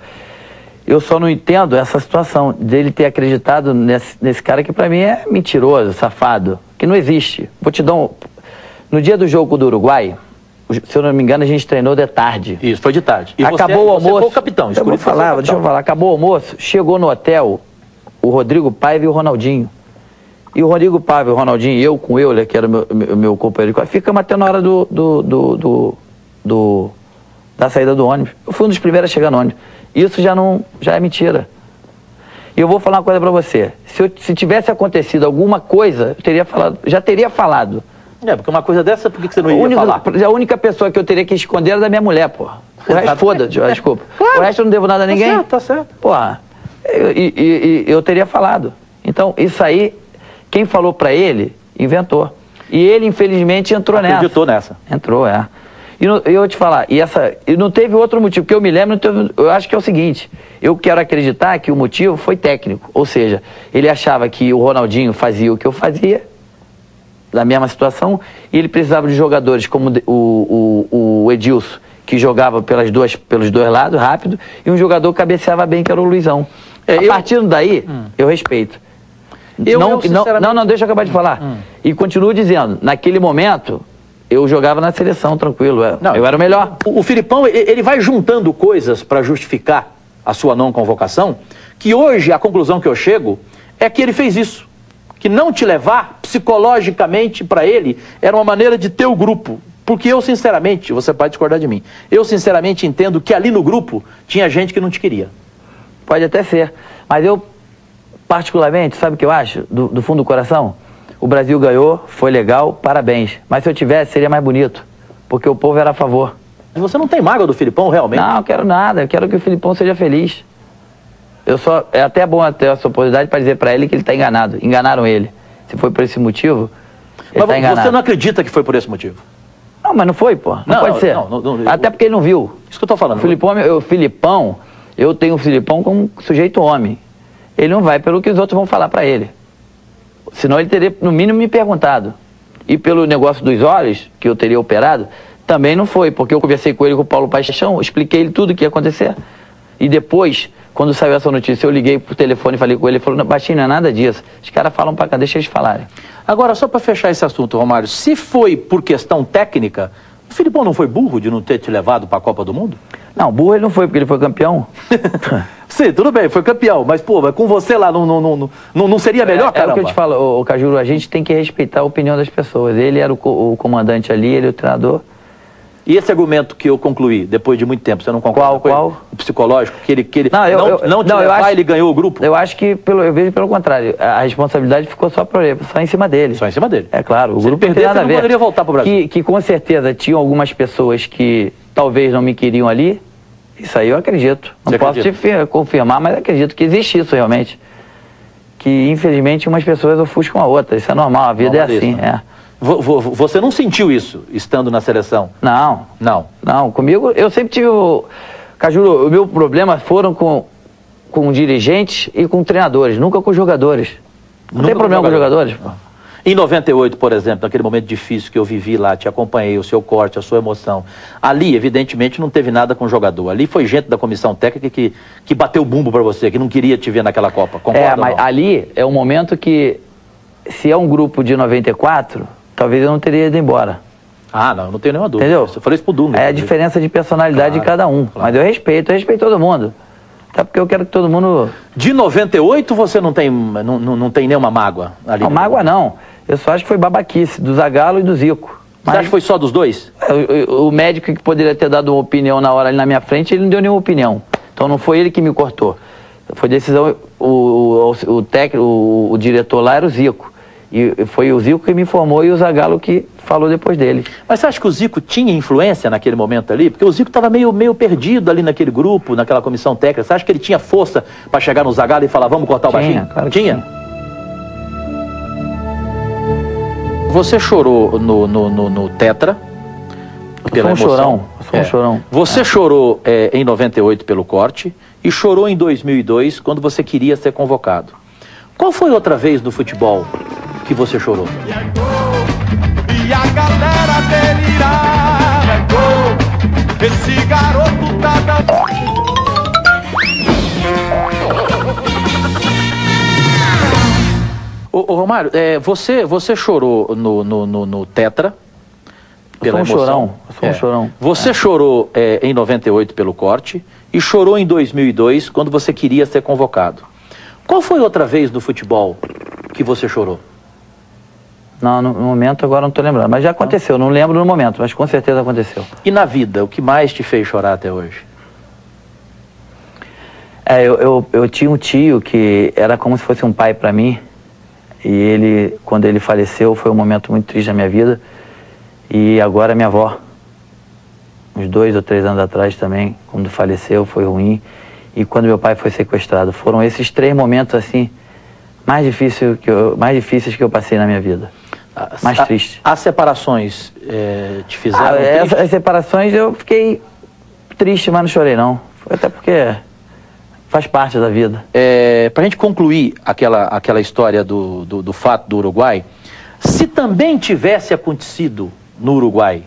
Eu só não entendo essa situação dele ter acreditado nesse cara que pra mim é mentiroso, safado, que não existe. Vou te dar um... No dia do jogo do Uruguai, se eu não me engano, a gente treinou de tarde. Isso, foi de tarde. E acabou o almoço. Você foi o capitão. Deixa eu falar. Acabou o almoço, chegou no hotel o Rodrigo Paiva e o Ronaldinho. E o Rodrigo Paiva e o Ronaldinho, eu com o Euler, que era o meu companheiro, ficamos até na hora da saída do ônibus. Eu fui um dos primeiros a chegar no ônibus. Isso já é mentira. E eu vou falar uma coisa pra você. Se tivesse acontecido alguma coisa, já teria falado. Porque uma coisa dessa, por que você não ia falar? A única pessoa que eu teria que esconder era da minha mulher, porra. O resto, foda-se, desculpa. Claro. O resto eu não devo nada a ninguém. Tá certo. Porra, eu teria falado. Então, isso aí, quem falou pra ele, inventou. E ele, infelizmente, entrou nessa. Acreditou nessa. Entrou, é. E eu vou te falar, e não teve outro motivo, porque eu me lembro, eu acho que é o seguinte, eu quero acreditar que o motivo foi técnico, ou seja, ele achava que o Ronaldinho fazia o que eu fazia, da mesma situação, e ele precisava de jogadores como o Edilson, que jogava pelos dois lados, rápido, e um jogador que cabeceava bem, que era o Luizão. A partir daí, eu respeito. Não, deixa eu acabar de falar. E continuo dizendo, naquele momento, eu jogava na seleção, tranquilo, eu era o melhor. O Filipão, ele vai juntando coisas para justificar a sua não convocação, que hoje a conclusão que eu chego é que ele fez isso. Que não te levar psicologicamente para ele era uma maneira de ter o grupo. Porque eu, sinceramente, você pode discordar de mim, eu, sinceramente, entendo que ali no grupo tinha gente que não te queria. Pode até ser, mas eu, particularmente, sabe o que eu acho, do fundo do coração? O Brasil ganhou, foi legal, parabéns. Mas se eu tivesse, seria mais bonito, porque o povo era a favor. E você não tem mágoa do Filipão, realmente? Não, eu quero nada, eu quero que o Filipão seja feliz. É até bom ter essa oportunidade para dizer para ele que ele está enganado. Enganaram ele. Se foi por esse motivo, ele está enganado. Você não acredita que foi por esse motivo? Não, mas não foi, pô. Não pode ser. Até porque ele não viu. Isso que eu tô falando. O Filipão, eu tenho o Filipão como sujeito homem. Ele não vai pelo que os outros vão falar pra ele. Senão ele teria, no mínimo, me perguntado. E pelo negócio dos olhos, que eu teria operado, também não foi, porque eu conversei com ele, com o Paulo Paixão, expliquei ele tudo o que ia acontecer. E depois, quando saiu essa notícia, eu liguei por telefone e falei com ele, ele falou, baixinho, não é nada disso. Os caras falam pra cá, deixa eles falarem. Agora, só para fechar esse assunto, Romário, se foi por questão técnica, o Filipão não foi burro de não ter te levado para a Copa do Mundo? Não, burro ele não foi, porque ele foi campeão. Sim, tudo bem, foi campeão, mas, pô, com você lá não seria melhor, caramba? É o que eu te falo, Cajuru, a gente tem que respeitar a opinião das pessoas. Ele era o comandante ali, ele é o treinador. E esse argumento que eu concluí, depois de muito tempo, você não concorda? Qual? O psicológico, que ele ele ganhou o grupo? Eu acho que, eu vejo pelo contrário, a responsabilidade ficou só em cima dele. Só em cima dele? É claro, o Se grupo ele perdesse, não poderia voltar para o Brasil. Que com certeza tinham algumas pessoas que talvez não me queriam ali, isso aí eu acredito. Não posso te confirmar, mas acredito que existe isso realmente. Que infelizmente umas pessoas ofuscam a outra, isso é normal, a vida é assim, Você não sentiu isso, estando na seleção? Não. Não? Não, comigo, eu sempre tive Cajuru, o meu problema foram com dirigentes e com treinadores, nunca com jogadores. Não tem problema com jogadores, pô. Em 98, por exemplo, naquele momento difícil que eu vivi lá, te acompanhei, o seu corte, a sua emoção. Ali, evidentemente, não teve nada com o jogador. Ali foi gente da comissão técnica que bateu o bumbo pra você, que não queria te ver naquela Copa. Concorda, mas ali é um momento que, se é um grupo de 94... talvez eu não teria ido embora. Ah, não tenho nenhuma dúvida. Entendeu? Eu falei isso pro Dunga. É a diferença de personalidade de cada um. Claro. Mas eu respeito todo mundo. Até porque eu quero que todo mundo... De 98 você não tem nenhuma mágoa ali? Não, mágoa não. Eu só acho que foi babaquice, do Zagallo e do Zico. Você acha que foi só dos dois? O médico que poderia ter dado uma opinião na hora ali na minha frente, ele não deu nenhuma opinião. Então não foi ele que me cortou. Foi decisão... O técnico, o diretor lá era o Zico. E foi o Zico que me informou e o Zagallo que falou depois dele. Mas você acha que o Zico tinha influência naquele momento ali? Porque o Zico estava meio perdido ali naquele grupo, naquela comissão técnica. Você acha que ele tinha força para chegar no Zagallo e falar, vamos cortar o baixinho? Claro que tinha. Você chorou no Tetra. Eu sou um chorão. Eu sou um chorão. Você chorou em 98 pelo corte e chorou em 2002 quando você queria ser convocado. Qual foi outra vez no futebol que você chorou? E a galera delirava, é gol. Esse garoto tá dando... Ô Romário, você chorou no Tetra. Eu sou um chorão. Eu sou um chorão. Você chorou em 98 pelo corte e chorou em 2002 quando você queria ser convocado. Qual foi outra vez no futebol que você chorou? Não, no momento agora não estou lembrando. Mas já aconteceu, não lembro no momento, mas com certeza aconteceu. E na vida, o que mais te fez chorar até hoje? Eu tinha um tio que era como se fosse um pai para mim. E ele, quando ele faleceu, foi um momento muito triste da minha vida. E agora minha avó, uns 2 ou 3 anos atrás também, quando faleceu, foi ruim. E quando meu pai foi sequestrado, foram esses 3 momentos assim mais difíceis que eu passei na minha vida. Mais tristes. As separações te fizeram as separações eu fiquei triste, mas não chorei não. Foi até porque faz parte da vida. Pra gente concluir aquela história do fato do Uruguai, se também tivesse acontecido no Uruguai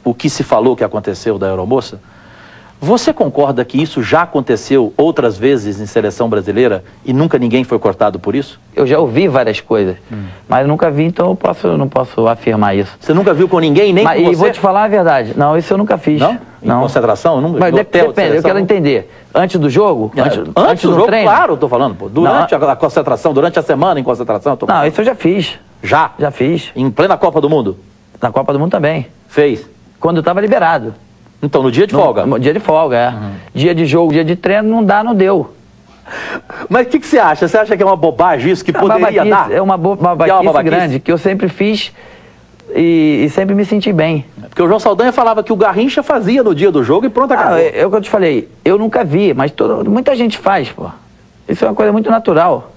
o que se falou que aconteceu da aeromoça, você concorda que isso já aconteceu outras vezes em seleção brasileira e nunca ninguém foi cortado por isso? Eu já ouvi várias coisas, mas nunca vi, então eu não posso afirmar isso. Você nunca viu com ninguém, nem com você? E vou te falar a verdade, não, isso eu nunca fiz. Não? Em concentração? Mas depende, eu quero entender. Antes do jogo? Antes do jogo, treino? claro, eu tô falando. Pô. Durante a concentração, durante a semana em concentração, eu tô falando. Não, isso eu já fiz. Já? Já fiz. Em plena Copa do Mundo? Na Copa do Mundo também. Fez? Quando eu tava liberado. Então, no dia de folga? No dia de folga, Dia de jogo, dia de treino, não deu. Mas o que você acha? Você acha que é uma bobagem isso, que poderia dar? É uma babaquice grande, que eu sempre fiz e sempre me senti bem. Porque o João Saldanha falava que o Garrincha fazia no dia do jogo e pronto, acabou. É o que eu te falei, eu nunca vi, mas muita gente faz, pô. Isso é uma coisa muito natural.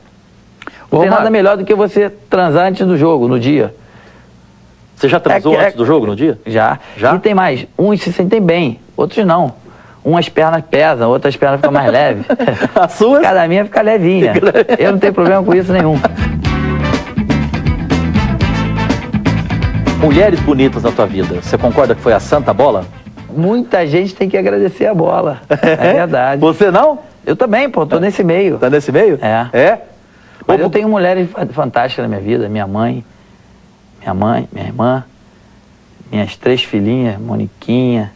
Não tem nada melhor do que você transar antes do jogo, no dia. Você já transou antes do jogo, no dia? Já. Já? E tem mais, uns se sentem bem, outros não. Umas pernas pesam, outras pernas ficam mais leves. As suas? Cada minha fica levinha. Eu não tenho problema com isso nenhum. Mulheres bonitas na tua vida, você concorda que foi a santa bola? Muita gente tem que agradecer a bola. É verdade. Você não? Eu também, pô, tô nesse meio. Tá nesse meio? É. É? Mas eu tenho mulheres fantásticas na minha vida. Minha mãe, minha irmã, minhas 3 filhinhas, Moniquinha,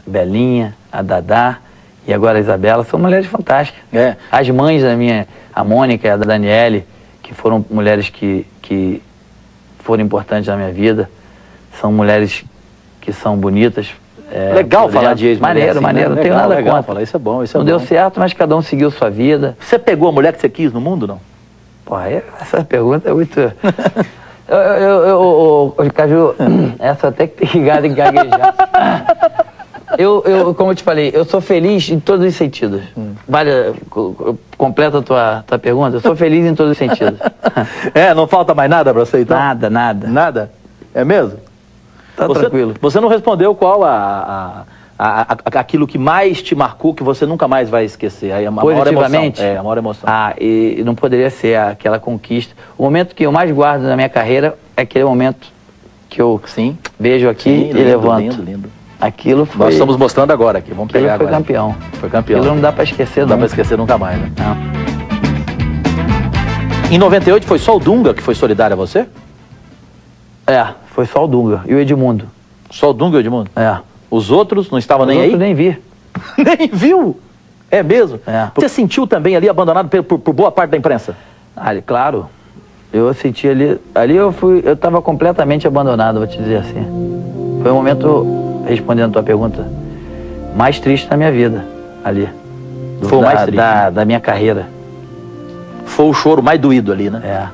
Belinha, a Dadá e agora a Isabela, são mulheres fantásticas. É. As mães da a Mônica e a Daniele, que foram mulheres que foram importantes na minha vida, são mulheres que são bonitas. Legal falar de ex-mulher. Maneiro, assim, maneiro, né? não tenho nada contra. Falar. Isso é bom, isso é Não bom. deu certo, mas cada um seguiu sua vida. Você pegou a mulher que você quis no mundo, não? Porra, essa pergunta é muito... Caju, essa até que tem que gaguejar. Como eu te falei, eu sou feliz em todos os sentidos. Completa a tua pergunta. Eu sou feliz em todos os sentidos. Não falta mais nada pra você, então? Nada, nada. Nada? É mesmo? Tá tranquilo. Você não respondeu qual aquilo que mais te marcou, que você nunca mais vai esquecer. A maior emoção. A maior emoção. E não poderia ser aquela conquista. O momento que eu mais guardo na minha carreira é aquele momento que eu vejo aqui e levanto. Lindo. Aquilo foi... Nós estamos mostrando agora aqui, vamos pegar agora. Foi campeão. Foi campeão. Aquilo não dá pra esquecer, não. Não dá pra esquecer nunca mais, né? Não. Em 98 foi só o Dunga que foi solidário a você? Foi só o Dunga e o Edmundo. Só o Dunga e o Edmundo? Os outros não estavam nem aí? Os outros nem vi. Nem viu? É mesmo? Você sentiu também ali abandonado por boa parte da imprensa? Claro. Eu senti ali eu estava completamente abandonado, vou te dizer assim. Foi um momento, respondendo a tua pergunta, mais triste na minha vida, ali. Foi o mais triste? Da minha carreira. Foi o choro mais doído ali, né?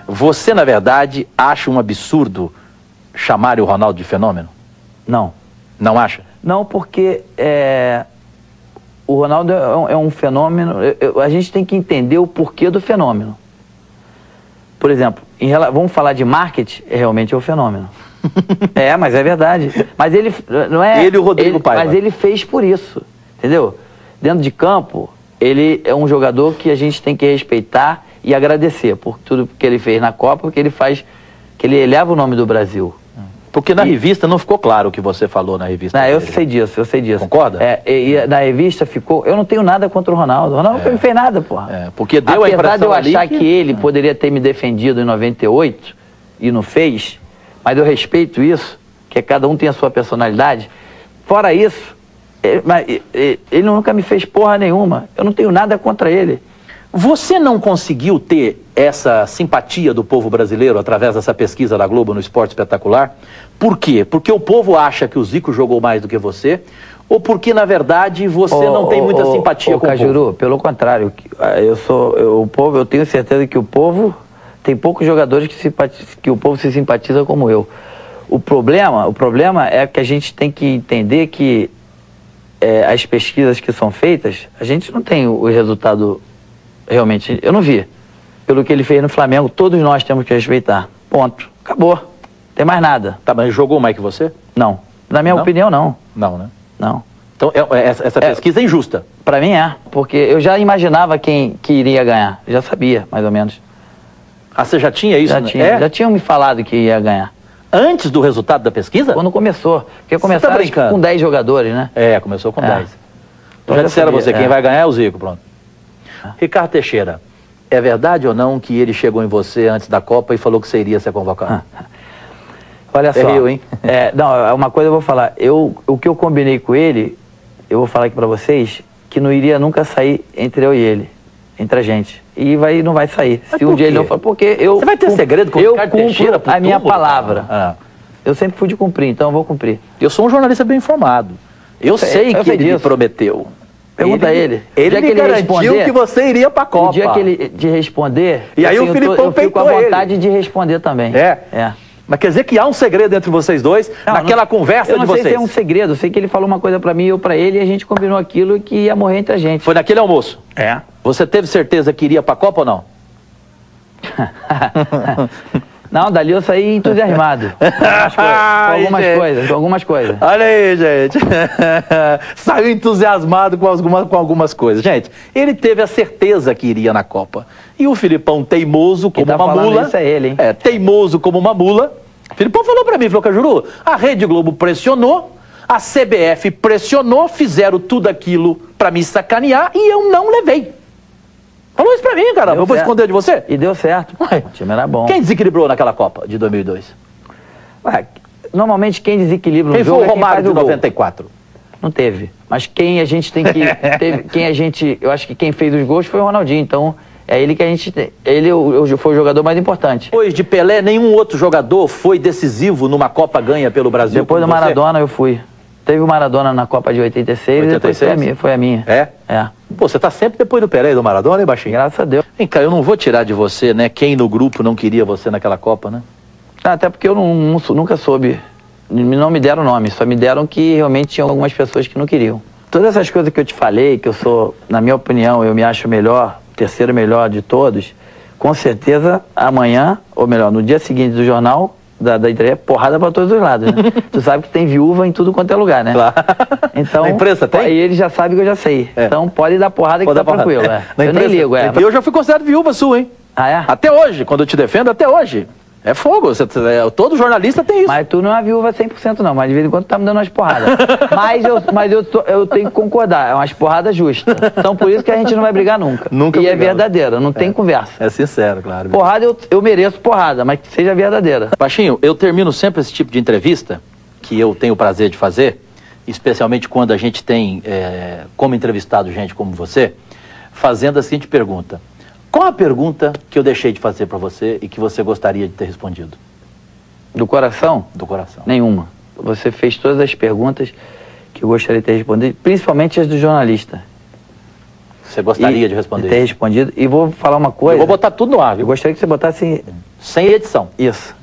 Você, na verdade, acha um absurdo chamar o Ronaldo de fenômeno? Não. Não acha? Não, porque o Ronaldo é um fenômeno. A gente tem que entender o porquê do fenômeno. Por exemplo, vamos falar de marketing, realmente é um fenômeno. Mas é verdade. Mas ele não é... Ele e o Rodrigo Paiva. Mas ele fez por isso, entendeu? Dentro de campo, ele é um jogador que a gente tem que respeitar e agradecer por tudo que ele fez na Copa, porque ele faz, que ele eleva o nome do Brasil. Porque na revista não ficou claro o que você falou na revista. Eu sei disso. Concorda? E na revista ficou... Eu não tenho nada contra o Ronaldo. O Ronaldo nunca me fez nada, porra. Porque deu a impressão de eu achar que ele poderia ter me defendido em 98 e não fez, mas eu respeito isso, que cada um tem a sua personalidade. Fora isso, ele nunca me fez porra nenhuma. Eu não tenho nada contra ele. Você não conseguiu ter essa simpatia do povo brasileiro através dessa pesquisa da Globo no Esporte Espetacular? Por quê? Porque o povo acha que o Zico jogou mais do que você? Ou porque, na verdade, você não tem muita simpatia com o Cajuru, pelo contrário. Eu tenho certeza que o povo... Tem poucos jogadores que o povo se simpatiza como eu. O problema é que a gente tem que entender que as pesquisas que são feitas, a gente não tem o resultado... Realmente, eu não vi. Pelo que ele fez no Flamengo, todos nós temos que respeitar. Ponto. Acabou. Não tem mais nada. Tá, mas jogou mais que você? Não. Na minha opinião, não. Não, né? Não. Então, essa pesquisa é injusta? Pra mim é. Porque eu já imaginava quem que iria ganhar. Eu já sabia, mais ou menos. Você já tinha isso? Já tinham me falado que ia ganhar. Antes do resultado da pesquisa? Quando começou. Porque começaram com 10 jogadores, né? Começou com 10. Então já disseram a você, quem vai ganhar é o Zico, pronto. Ricardo Teixeira, é verdade ou não que ele chegou em você antes da Copa e falou que você iria ser convocado? Olha só. Rio, hein? Uma coisa eu vou falar. O que eu combinei com ele, eu vou falar aqui pra vocês, que não iria nunca sair entre eu e ele, entre a gente. E não vai sair. Mas se um dia ele não for, porque eu... Você vai ter segredo com o Ricardo Teixeira? A minha palavra. Eu sempre fui de cumprir, então eu vou cumprir. Eu sou um jornalista bem informado. Eu sei que ele me prometeu. Pergunta a ele. Ele me garantiu que você iria pra Copa. O dia que ele te responder... E aí o Filipão eu fico com a vontade de responder também. Mas quer dizer que há um segredo entre vocês dois, naquela conversa de vocês? Eu não sei se é um segredo, eu sei que ele falou uma coisa pra mim e eu pra ele, e a gente combinou aquilo que ia morrer entre a gente. Foi naquele almoço? Você teve certeza que iria pra Copa ou não? Não, dali eu saí entusiasmado. Com algumas coisas. Olha aí, gente. Saiu entusiasmado com algumas coisas. Gente, ele teve a certeza que iria na Copa. E o Filipão, teimoso como uma mula. Isso é ele, hein? Teimoso como uma mula. O Filipão falou pra mim, falou, Cajuru, a Rede Globo pressionou, a CBF pressionou, fizeram tudo aquilo pra me sacanear e eu não levei. Falou isso pra mim, caramba. Eu vou esconder de você? E deu certo. Ué. O time era bom. Quem desequilibrou naquela Copa de 2002? Ué, normalmente quem desequilibra Quem foi o Romário de 94? Não teve. Mas quem a gente tem que... eu acho que quem fez os gols foi o Ronaldinho. Então, é ele que a gente... Ele foi o jogador mais importante. Depois de Pelé, nenhum outro jogador foi decisivo numa Copa ganha pelo Brasil? Depois do Maradona, eu fui. Teve o Maradona na Copa de 86 e depois foi a minha. É? É. Pô, você tá sempre depois do Pelé e do Maradona, hein, baixinho? Graças a Deus. Vem cá, eu não vou tirar de você, né, quem no grupo não queria você naquela Copa, né? Até porque eu nunca soube, não me deram nome, só me deram que realmente tinham algumas pessoas que não queriam. Todas essas coisas que eu te falei, que eu sou, na minha opinião, eu me acho melhor, terceiro melhor de todos, com certeza amanhã, ou melhor, no dia seguinte do jornal, da entrega, porrada pra todos os lados, né? Tu sabe que tem viúva em tudo quanto é lugar, né? Claro. Então, a imprensa tem? E ele já sabe que eu já sei. É. Então pode dar porrada que tá tranquilo. É. Eu nem ligo, E eu já fui considerado viúva sua, hein? Ah, é? Até hoje, quando eu te defendo, até hoje. É fogo, todo jornalista tem isso. Mas tu não é viúva 100% não, mas de vez em quando tu tá me dando umas porradas. mas eu tenho que concordar, é umas porradas justas. Então por isso que a gente não vai brigar nunca. Nunca e é verdadeira, não tem conversa. É sincero, claro. Porrada eu mereço porrada, mas que seja verdadeira. Baixinho, eu termino sempre esse tipo de entrevista, que eu tenho o prazer de fazer, especialmente quando a gente tem como entrevistado gente como você, fazendo a seguinte pergunta. Qual a pergunta que eu deixei de fazer para você e que você gostaria de ter respondido? Do coração? Do coração. Nenhuma. Você fez todas as perguntas que eu gostaria de ter respondido, principalmente as do jornalista. Você gostaria de responder? De ter respondido. E vou falar uma coisa. Eu vou botar tudo no ar, viu? Eu gostaria que você botasse... Sem edição. Isso.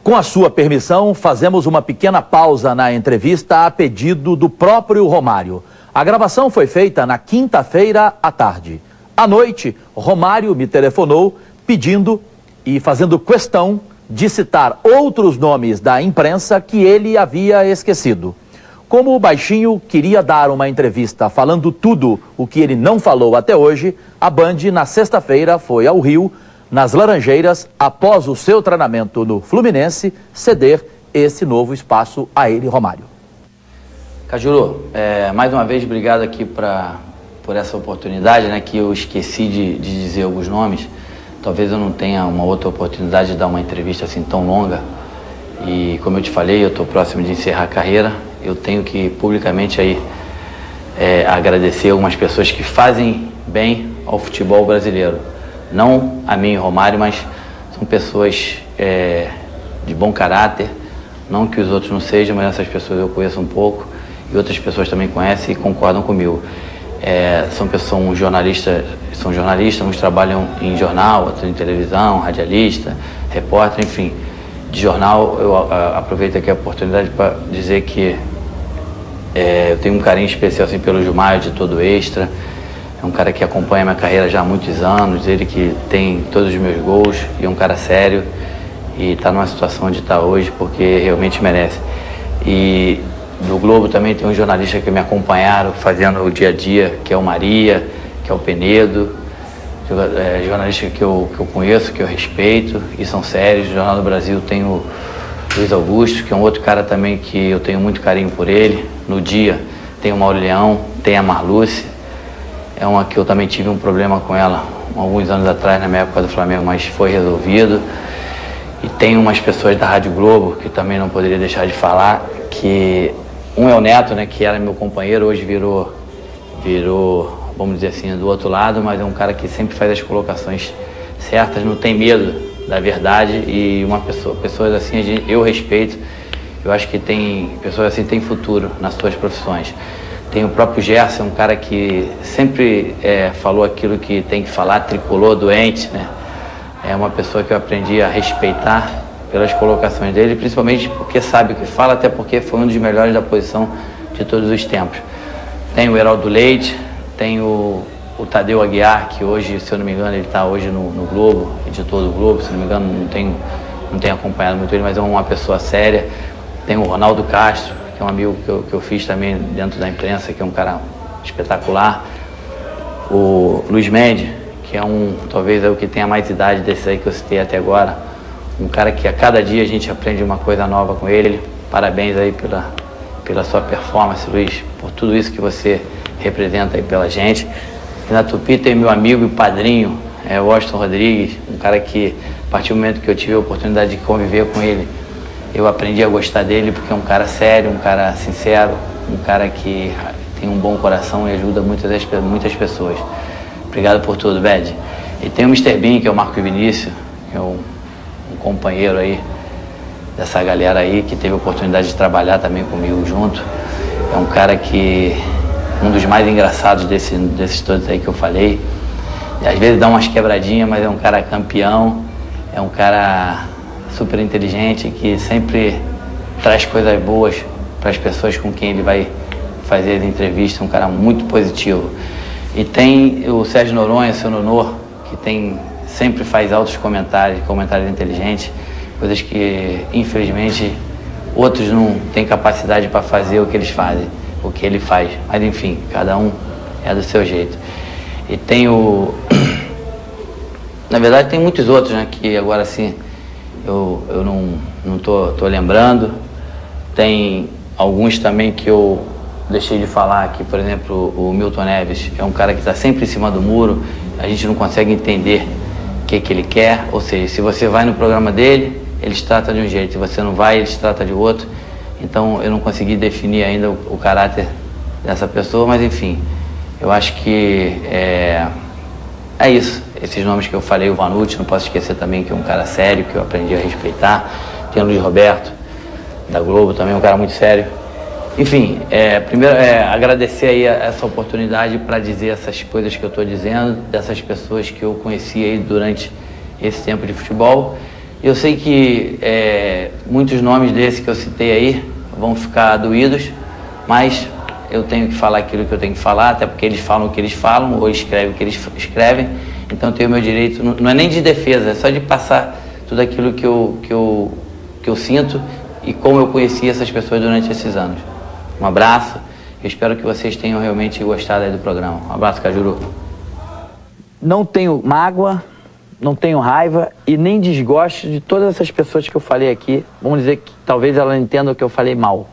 Com a sua permissão, fazemos uma pequena pausa na entrevista a pedido do próprio Romário. A gravação foi feita na quinta-feira à tarde. À noite, Romário me telefonou pedindo e fazendo questão de citar outros nomes da imprensa que ele havia esquecido. Como o Baixinho queria dar uma entrevista falando tudo o que ele não falou até hoje, a Band, na sexta-feira, foi ao Rio, nas Laranjeiras, após o seu treinamento no Fluminense, ceder esse novo espaço a ele, Romário. Cajuru, mais uma vez, obrigado aqui por essa oportunidade, né, que eu esqueci de dizer alguns nomes. Talvez eu não tenha uma outra oportunidade de dar uma entrevista assim tão longa. E como eu te falei, eu estou próximo de encerrar a carreira. Eu tenho que publicamente aí agradecer algumas pessoas que fazem bem ao futebol brasileiro. Não a mim, Romário, mas são pessoas de bom caráter. Não que os outros não sejam, mas essas pessoas eu conheço um pouco. E outras pessoas também conhecem e concordam comigo. São jornalistas, uns trabalham em jornal, outros em televisão, radialista, repórter, enfim. De jornal, eu aproveito aqui a oportunidade para dizer que eu tenho um carinho especial assim, pelo Gilmar, de todo Extra. É um cara que acompanha minha carreira já há muitos anos, ele que tem todos os meus gols, e é um cara sério, e está numa situação onde está hoje, porque realmente merece. E do Globo também tem um jornalista que me acompanharam fazendo o dia a dia, que é o Maria, que é o Penedo, jornalista que eu conheço, que eu respeito e são sérios. No Jornal do Brasil tem o Luiz Augusto, que é um outro cara também que eu tenho muito carinho por ele. No Dia tem o Mauro Leão, tem a Marluce, é uma que eu também tive um problema com ela alguns anos atrás, na minha época do Flamengo, mas foi resolvido. E tem umas pessoas da Rádio Globo, que também não poderia deixar de falar, que um é o Neto, né, que era meu companheiro, hoje virou, vamos dizer assim, do outro lado, mas é um cara que sempre faz as colocações certas, não tem medo da verdade, e pessoas assim eu respeito. Eu acho que pessoas assim têm futuro nas suas profissões. Tem o próprio Gerson, um cara que sempre falou aquilo que tem que falar, tricolor, doente, né? É uma pessoa que eu aprendi a respeitar pelas colocações dele, principalmente porque sabe o que fala, até porque foi um dos melhores da posição de todos os tempos. Tem o Heraldo Leite, tem o o Tadeu Aguiar, que hoje, se eu não me engano, ele está hoje no Globo, editor do Globo, se eu não me engano, não tenho acompanhado muito ele, mas é uma pessoa séria. Tem o Ronaldo Castro, que é um amigo que eu fiz também dentro da imprensa, que é um cara espetacular. O Luiz Mendes, que é talvez é o que tenha mais idade desses aí que eu citei até agora. Um cara que a cada dia a gente aprende uma coisa nova com ele. Parabéns aí pela sua performance, Luiz, por tudo isso que você representa aí pela gente. E na Tupi tem meu amigo e padrinho, o Washington Rodrigues, um cara que, a partir do momento que eu tive a oportunidade de conviver com ele, eu aprendi a gostar dele, porque é um cara sério, um cara sincero, um cara que tem um bom coração e ajuda muitas pessoas. Obrigado por tudo, Bed. E tem o Mr. Bean, que é o Marco Vinícius, que é um companheiro aí dessa galera aí, que teve a oportunidade de trabalhar também comigo junto. É um cara que, um dos mais engraçados desses todos aí que eu falei. E às vezes dá umas quebradinhas, mas é um cara campeão, é um cara super inteligente, que sempre traz coisas boas para as pessoas com quem ele vai fazer as entrevistas, um cara muito positivo. E tem o Sérgio Noronha, seu Nonô, que sempre faz altos comentários inteligentes, coisas que, infelizmente, outros não têm capacidade para fazer o que eles fazem, o que ele faz. Mas, enfim, cada um é do seu jeito. E tem na verdade, tem muitos outros, né, que agora, assim, eu não tô lembrando. Tem alguns também que eu deixei de falar aqui, por exemplo, o Milton Neves é um cara que está sempre em cima do muro, a gente não consegue entender o que ele quer, ou seja, se você vai no programa dele, ele te trata de um jeito, se você não vai, ele te trata de outro. Então eu não consegui definir ainda o caráter dessa pessoa, mas enfim, eu acho que é isso. Esses nomes que eu falei, o Vanucci, não posso esquecer também que é um cara sério, que eu aprendi a respeitar. Tem o Luiz Roberto, da Globo, também um cara muito sério. Enfim, primeiro agradecer aí essa oportunidade para dizer essas coisas que eu estou dizendo, dessas pessoas que eu conheci aí durante esse tempo de futebol. Eu sei que muitos nomes desses que eu citei aí vão ficar doídos, mas eu tenho que falar aquilo que eu tenho que falar, até porque eles falam o que eles falam, ou escrevem o que eles escrevem, então eu tenho o meu direito, não é nem de defesa, é só de passar tudo aquilo que eu sinto e como eu conheci essas pessoas durante esses anos. Um abraço, eu espero que vocês tenham realmente gostado aí do programa. Um abraço, Cajuru. Não tenho mágoa, não tenho raiva e nem desgosto de todas essas pessoas que eu falei aqui. Vamos dizer que talvez elas entendam que eu falei mal.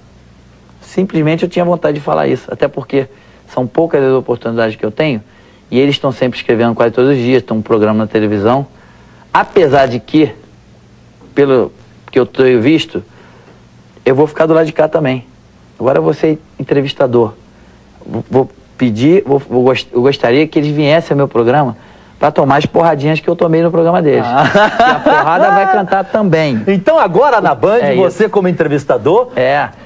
Simplesmente eu tinha vontade de falar isso, até porque são poucas as oportunidades que eu tenho e eles estão sempre escrevendo quase todos os dias, tem um programa na televisão. Apesar de que, pelo que eu tenho visto, eu vou ficar do lado de cá também. Agora eu vou ser entrevistador. Vou pedir, eu gostaria que eles viessem ao meu programa para tomar as porradinhas que eu tomei no programa deles. E a porrada vai cantar também. Então agora na Band, você isso. como entrevistador,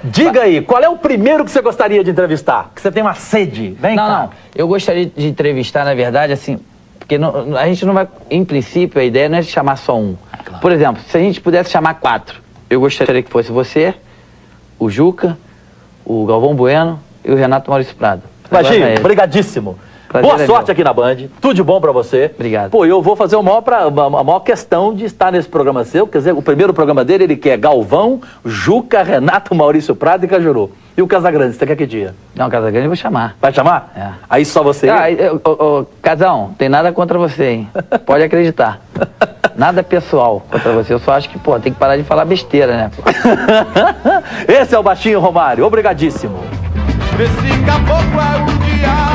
diga aí, qual é o primeiro que você gostaria de entrevistar? Que você tem uma sede, vem cá. Não, eu gostaria de entrevistar, na verdade, assim, porque a gente não vai, em princípio, a ideia não é chamar só um. Claro. Por exemplo, se a gente pudesse chamar 4, eu gostaria que fosse você, o Juca, o Galvão Bueno e o Renato Maurício Prado. Baixinho, brigadíssimo. Boa sorte aqui na Band, tudo de bom pra você. Obrigado. Pô, eu vou fazer a maior questão de estar nesse programa seu, quer dizer, o primeiro programa dele, ele quer Galvão, Juca, Renato, Maurício Prado e Cajuru. E o Casagrande, você quer que dia? Não, o Casagrande eu vou chamar. Vai chamar? É. Aí só você... Casão, tem nada contra você, hein? Pode acreditar. Nada pessoal contra você, eu só acho que, pô, tem que parar de falar besteira, né? Esse é o Baixinho Romário, obrigadíssimo. Esse caboclo é o diabo.